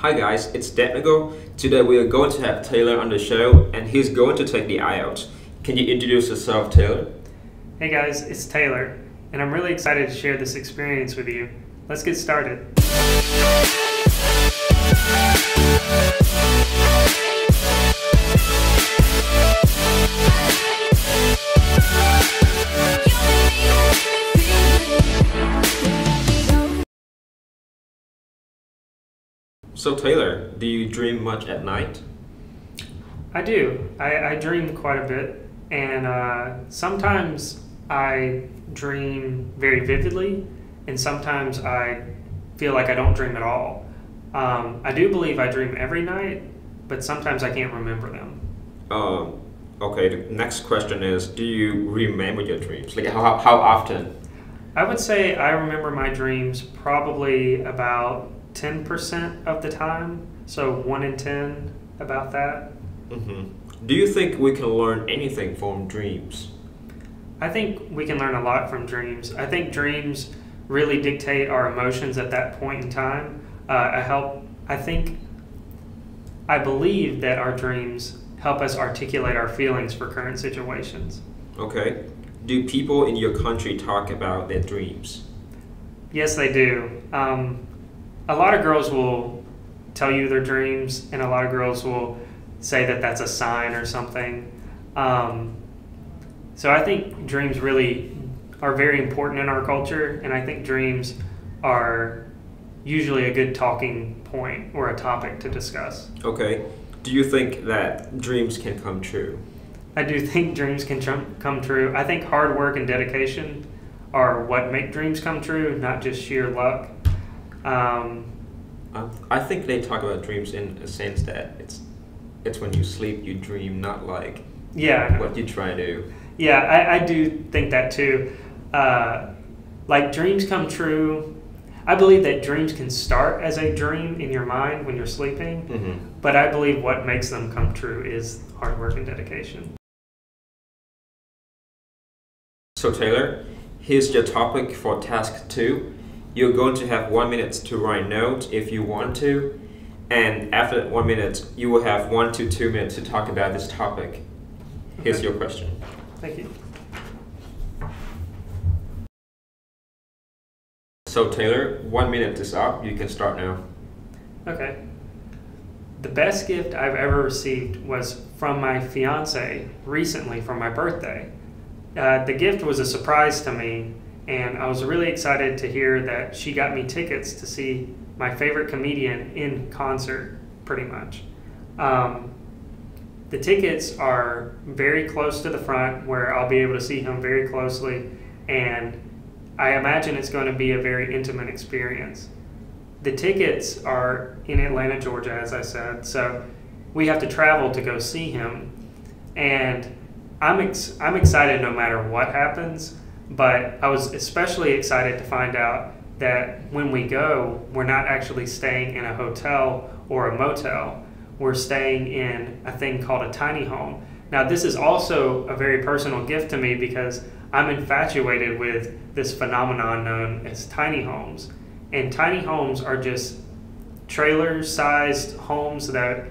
Hi guys, it's Dat Ngo. Today we are going to have Taylor on the show and he's going to take the IELTS. Can you introduce yourself, Taylor? Hey guys, it's Taylor, and I'm really excited to share this experience with you. Let's get started. So Taylor, do you dream much at night? I do. I dream quite a bit, and sometimes I dream very vividly, and sometimes I feel like I don't dream at all. I do believe I dream every night, but sometimes I can't remember them. Okay, the next question is, do you remember your dreams? Like how often? I would say I remember my dreams probably about 10% of the time, so 1 in 10, about that. Do you think we can learn anything from dreams? I think we can learn a lot from dreams. I think dreams really dictate our emotions at that point in time. I believe that our dreams help us articulate our feelings for current situations. Okay. Do people in your country talk about their dreams? Yes, they do. A lot of girls will tell you their dreams, and a lot of girls will say that that's a sign or something. So I think dreams really are very important in our culture, and I think dreams are usually a good talking point or a topic to discuss. Okay. Do you think that dreams can come true? I do think dreams can come true. I think hard work and dedication are what make dreams come true, not just sheer luck. I think they talk about dreams in a sense that it's when you sleep you dream, not like what you try to do. Yeah, I do think that too. Like dreams come true. I believe that dreams can start as a dream in your mind when you're sleeping, but I believe what makes them come true is hard work and dedication. So Taylor, here's your topic for task 2. You're going to have 1 minute to write notes if you want to, and after that 1 minute, you will have 1 to 2 minutes to talk about this topic. Here's your question. Thank you. So Taylor, 1 minute is up. You can start now. Okay. The best gift I've ever received was from my fiance recently for my birthday. The gift was a surprise to me, and I was really excited to hear that she got me tickets to see my favorite comedian in concert, pretty much. The tickets are very close to the front where I'll be able to see him very closely, and I imagine it's going to be a very intimate experience. The tickets are in Atlanta, Georgia, as I said, so we have to travel to go see him, and I'm excited no matter what happens, but I was especially excited to find out that when we go, we're not actually staying in a hotel or a motel. We're staying in a thing called a tiny home. Now, this is also a very personal gift to me because I'm infatuated with this phenomenon known as tiny homes. And tiny homes are just trailer-sized homes that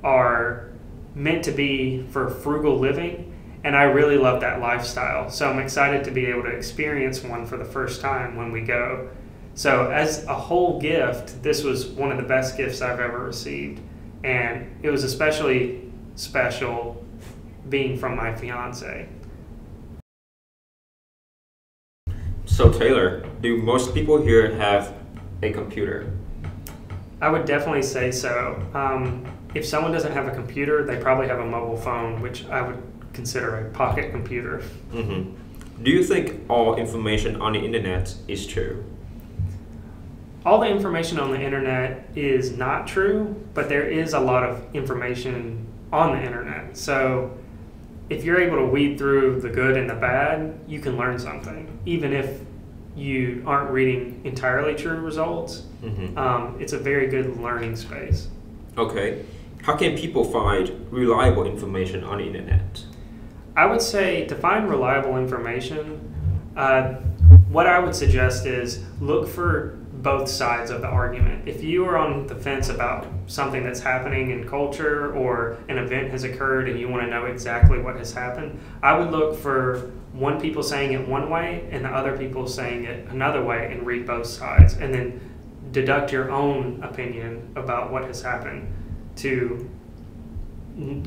are meant to be for frugal living. And I really love that lifestyle. So I'm excited to be able to experience one for the first time when we go. So as a whole gift, this was one of the best gifts I've ever received. And it was especially special being from my fiance. So Taylor, do most people here have a computer? I would definitely say so. If someone doesn't have a computer, they probably have a mobile phone, which I would consider a pocket computer. Do you think all information on the internet is true? All the information on the internet is not true, but there is a lot of information on the internet. So if you're able to weed through the good and the bad, you can learn something, even if you aren't reading entirely true results. It's a very good learning space. Okay. How can people find reliable information on the internet? I would say to find reliable information, what I would suggest is look for both sides of the argument. If you are on the fence about something that's happening in culture or an event has occurred and you want to know exactly what has happened, I would look for one people saying it one way and the other people saying it another way and read both sides, and then deduct your own opinion about what has happened to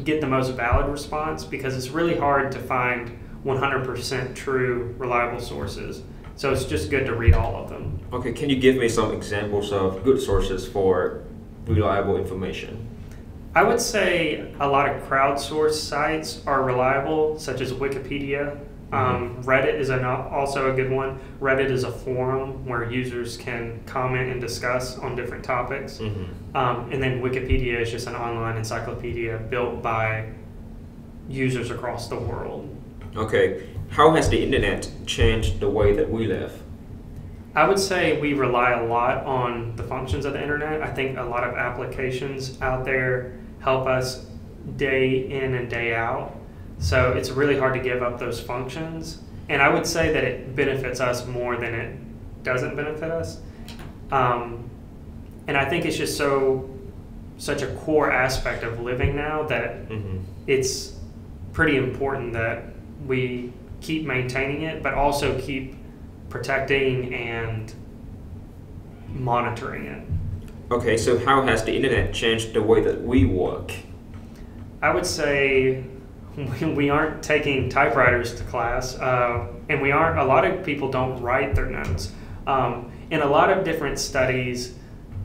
get the most valid response, because it's really hard to find 100% true, reliable sources. So it's just good to read all of them. Okay, can you give me some examples of good sources for reliable information? I would say a lot of crowdsourced sites are reliable, such as Wikipedia. Reddit is also a good one. Reddit is a forum where users can comment and discuss on different topics. And then Wikipedia is just an online encyclopedia built by users across the world. Okay, how has the internet changed the way that we live? I would say we rely a lot on the functions of the internet. I think a lot of applications out there help us day in and day out. So it's really hard to give up those functions. And I would say that it benefits us more than it doesn't benefit us. And I think it's just such a core aspect of living now that it's pretty important that we keep maintaining it, but also keep protecting and monitoring it. Okay, so how has the internet changed the way that we work? I would say we aren't taking typewriters to class, and a lot of people don't write their notes. In a lot of different studies,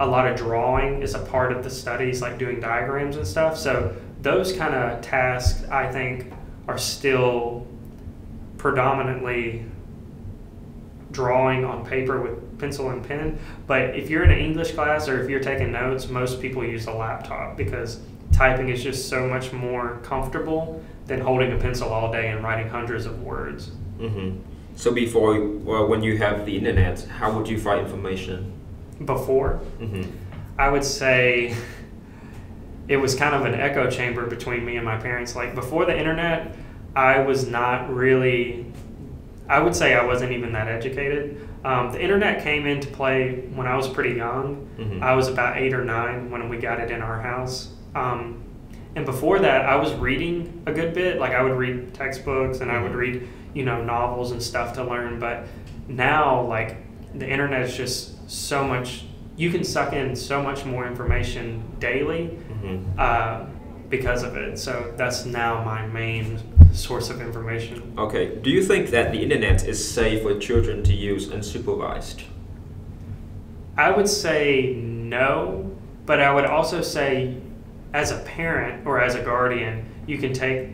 a lot of drawing is a part of the studies, like doing diagrams and stuff. So those kind of tasks, I think, are still predominantly drawing on paper with pencil and pen. But if you're in an English class or if you're taking notes, most people use a laptop because typing is just so much more comfortable than holding a pencil all day and writing hundreds of words. So when you have the internet, how would you find information? Before, I would say it was kind of an echo chamber between me and my parents. Like before the internet, I was not really, I would say I wasn't even that educated. The internet came into play when I was pretty young. I was about 8 or 9 when we got it in our house. And before that, I was reading a good bit. Like I would read textbooks and I would read, novels and stuff to learn. But now, like the internet is just so much, you can suck in so much more information daily because of it. So that's now my main source of information. Okay, do you think that the internet is safe for children to use unsupervised? I would say no, but I would also say as a parent or as a guardian, you can take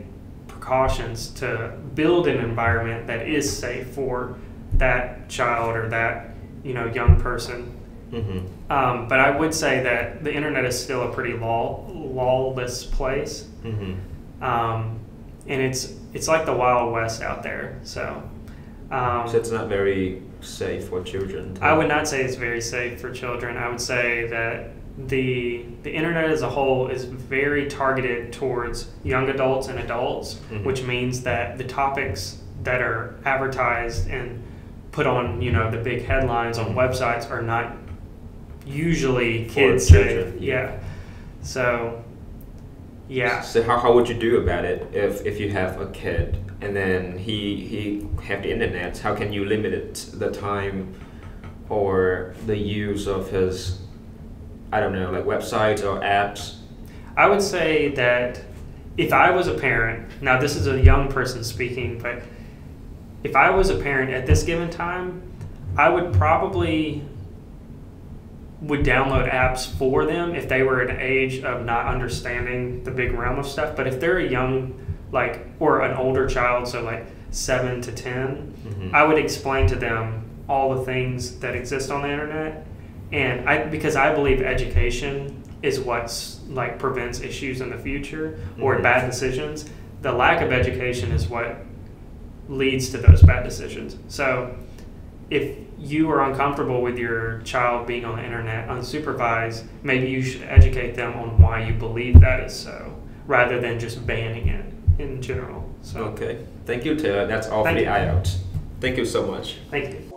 precautions to build an environment that is safe for that child or that young person. But I would say that the internet is still a pretty lawless place, and it's like the Wild West out there. So it's not very safe for children. I would not say it's very safe for children. I would say that the internet as a whole is very targeted towards young adults and adults, which means that the topics that are advertised and put on the big headlines on websites are not usually kids safe. So how would you do about it if you have a kid and then he have the internet? How can you limit the time or the use of his, I don't know, like websites or apps? I would say that if I was a parent, now this is a young person speaking, but if I was a parent at this given time, I would probably download apps for them if they were at an age of not understanding the big realm of stuff. But if they're a young, or an older child, so like 7 to 10, I would explain to them all the things that exist on the internet. And because I believe education is what's prevents issues in the future or bad decisions. The lack of education is what leads to those bad decisions. So if you are uncomfortable with your child being on the internet unsupervised, maybe you should educate them on why you believe that is so, rather than just banning it in general. So okay, thank you, Taylor. That's all for the IELTS. Thank you so much. Thank you.